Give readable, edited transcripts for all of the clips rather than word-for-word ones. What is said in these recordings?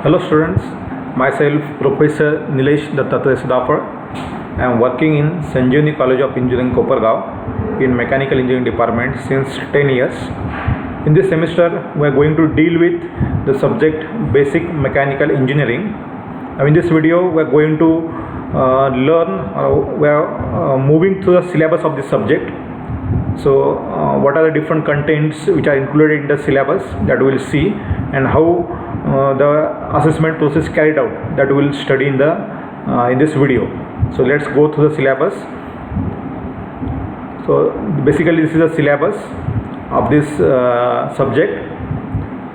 Hello students, myself Professor Nilesh Dattatreya Sudhakar. I am working in Sanjeevani College of Engineering Kopargaon in Mechanical Engineering Department since 10 years. In this semester we are going to deal with the subject Basic Mechanical Engineering. Now in this video we are going to we are moving through the syllabus of this subject. So what are the different contents which are included in the syllabus that we will see, and how the assessment process carried out, that we will study in this video. So let's go through the syllabus. So basically this is the syllabus of this subject.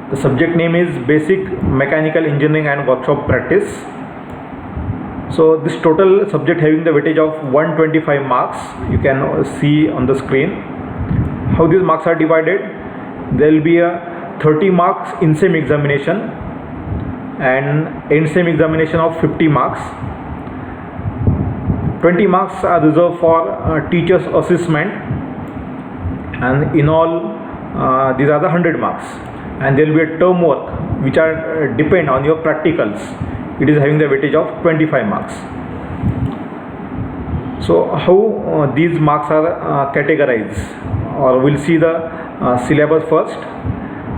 The subject name is Basic Mechanical Engineering and Workshop Practice. So this total subject having the weightage of 125 marks, you can see on the screen. How these marks are divided: there will be a 30 marks in SEM examination and end SEM examination of 50 marks. 20 marks are reserved for teachers assessment, and in all these are the 100 marks. And there will be a term work which are depend on your practicals. It is having the weightage of 25 marks. So how these marks are categorized, or we'll see the syllabus first.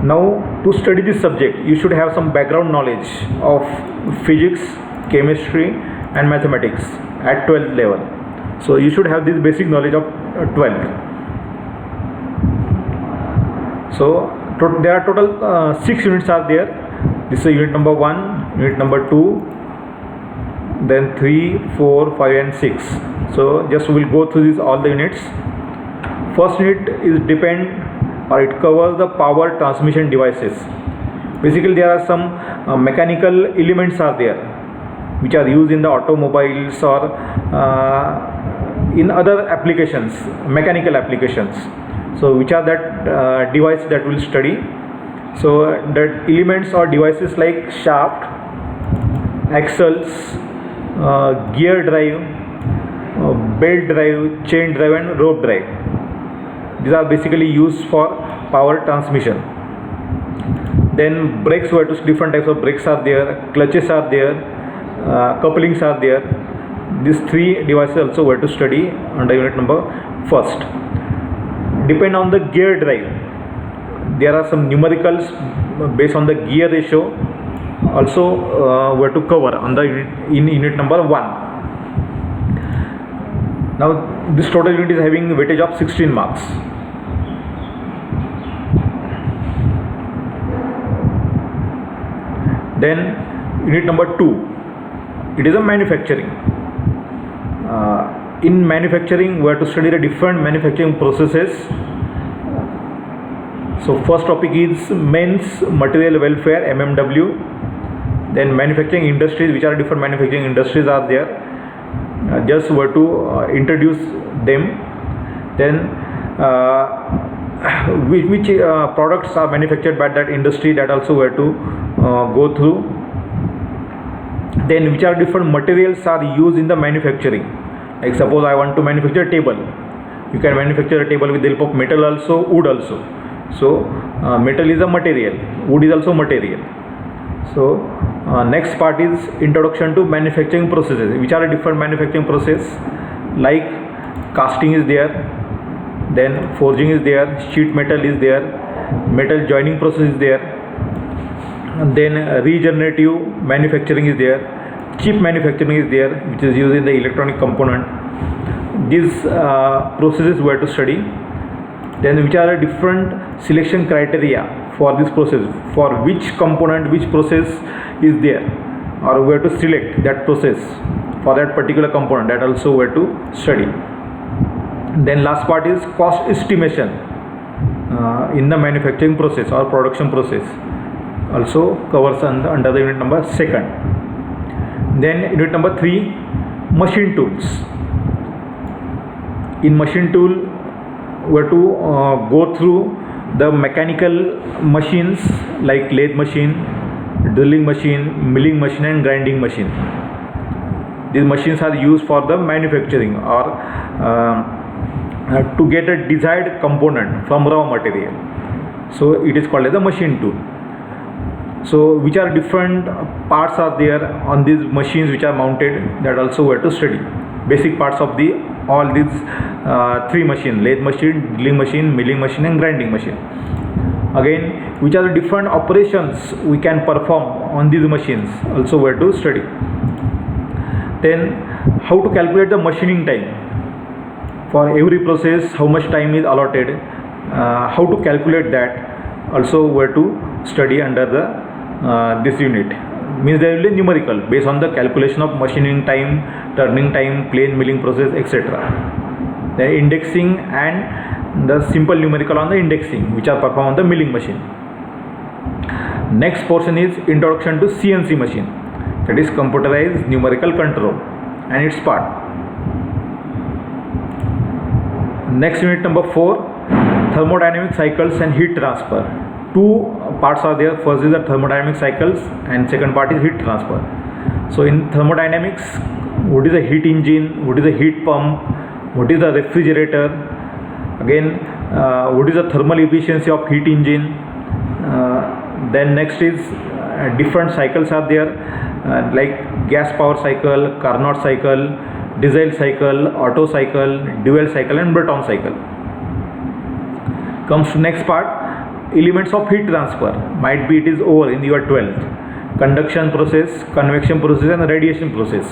Now to study this subject you should have some background knowledge of physics, chemistry and mathematics at 12th level. So you should have this basic knowledge of 12th. So there are total 6 units are there. This is unit number 1, unit number 2, then 3, 4, 5 and 6. So just we will go through this all the units. First unit is it covers the power transmission devices. Basically there are some mechanical elements are there which are used in the automobiles or in other applications, mechanical applications. So which are that device that we will study. So that elements or devices like shaft, axles, gear drive, belt drive, chain drive and rope drive. These are basically used for power transmission. Then brakes, different types of brakes are there, clutches are there, couplings are there. These 3 devices also were to study under unit number 1st. Depend on the gear drive, there are some numericals based on the gear ratio also were to cover on the in unit number 1. Now this total unit is having a weightage of 16 marks. Then unit number 2, it is a manufacturing. In manufacturing we have to study the different manufacturing processes. So first topic is Men's Material Welfare, MMW. Then manufacturing industries, which are different manufacturing industries are there. Just were to introduce them. Then which products are manufactured by that industry, that also were to go through. Then which are different materials are used in the manufacturing. Like suppose I want to manufacture a table. You can manufacture a table with the help of metal also, wood also. So metal is a material, wood is also material. So next part is introduction to manufacturing processes, which are a different manufacturing process, like casting is there, then forging is there, sheet metal is there, metal joining process is there, and then regenerative manufacturing is there, chip manufacturing is there, which is used in the electronic component. These processes were to study. Then which are different selection criteria for this process, for which component which process is there, or we have to select that process for that particular component, that also we have to study. Then last part is cost estimation in the manufacturing process or production process, also covers under the unit number 2nd. Then unit number 3, machine tools. In machine tool were to go through the mechanical machines like lathe machine, drilling machine, milling machine and grinding machine. These machines are used for the manufacturing or to get a desired component from raw material. So it is called as a machine tool. So which are different parts are there on these machines which are mounted, that also we have to study. Basic parts of the all these three machines: lathe machine, drilling machine, milling machine and grinding machine. Again, which are the different operations we can perform on these machines, also we have to study. Then how to calculate the machining time. For every process, how much time is allotted, how to calculate that, also we have to study under the this unit. Means there will be numerical based on the calculation of machining time, turning time, plain milling process, etc. The indexing and the simple numerical on the indexing which are performed on the milling machine. Next portion is introduction to CNC machine, that is computerized numerical control and its part. Next unit number 4, thermodynamic cycles and heat transfer. Two parts are there. First is the thermodynamic cycles and second part is heat transfer. So in thermodynamics, what is a heat engine, what is a heat pump, what is the refrigerator, again what is the thermal efficiency of heat engine. Then next is different cycles are there, like gas power cycle, Carnot cycle, diesel cycle, Otto cycle, dual cycle and Breton cycle. Comes to next part, elements of heat transfer. Might be it is over in your 12th. Conduction process, convection process and radiation process,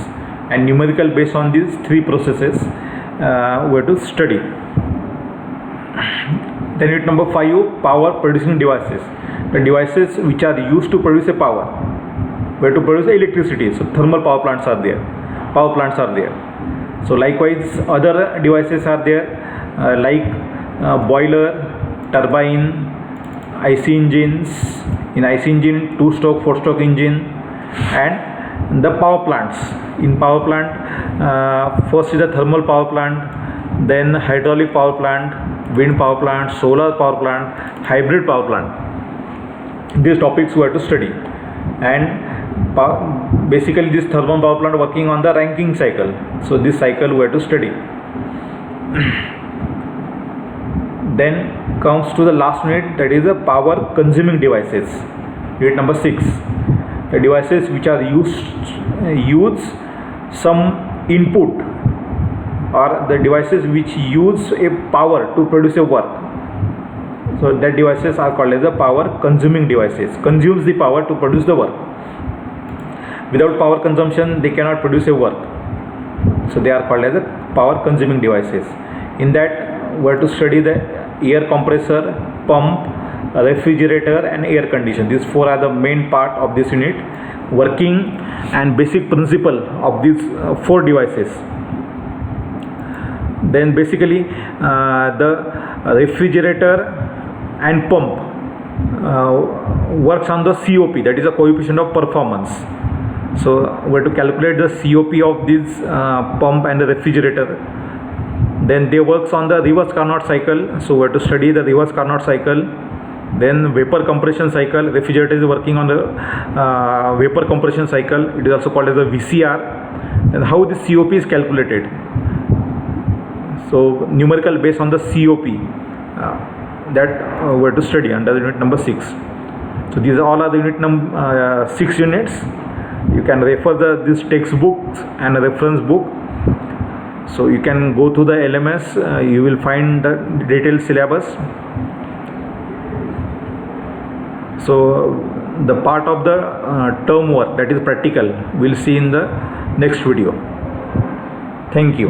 and numerical based on these three processes we have to study. Then unit number 5, power producing devices. The devices which are used to produce a power, we have to produce electricity. So thermal power plants are there, power plants are there. So likewise other devices are there, like boiler, turbine, IC engines. In IC engine, 2-stroke, 4-stroke engine, and the power plants. In power plant, first is the thermal power plant, then hydraulic power plant, wind power plant, solar power plant, hybrid power plant. These topics we have to study. And basically this thermal power plant working on the Rankine cycle, so this cycle we have to study. Then comes to the last unit, that is the power consuming devices. Unit number 6, the devices which are use some input, or the devices which use a power to produce a work. So that devices are called as the power consuming devices, consumes the power to produce the work. Without power consumption they cannot produce a work, so they are called as the power consuming devices. In that we have to study the air compressor, pump, refrigerator and air conditioner. These 4 are the main part of this unit. Working and basic principle of these 4 devices. Then basically the refrigerator and pump works on the COP, that is a coefficient of performance. So we have to calculate the COP of this pump and the refrigerator. Then they works on the reverse Carnot cycle, so we have to study the reverse Carnot cycle. Then vapor compression cycle, refrigerator is working on the vapor compression cycle, it is also called as a VCR. And how this COP is calculated, so numerical based on the COP, that we have to study under unit number 6. So these are all are the unit 6 units. You can refer this textbooks and a reference book. So you can go to the LMS, you will find the detailed syllabus. So the part of the term work, that is practical, we'll see in the next video. Thank you.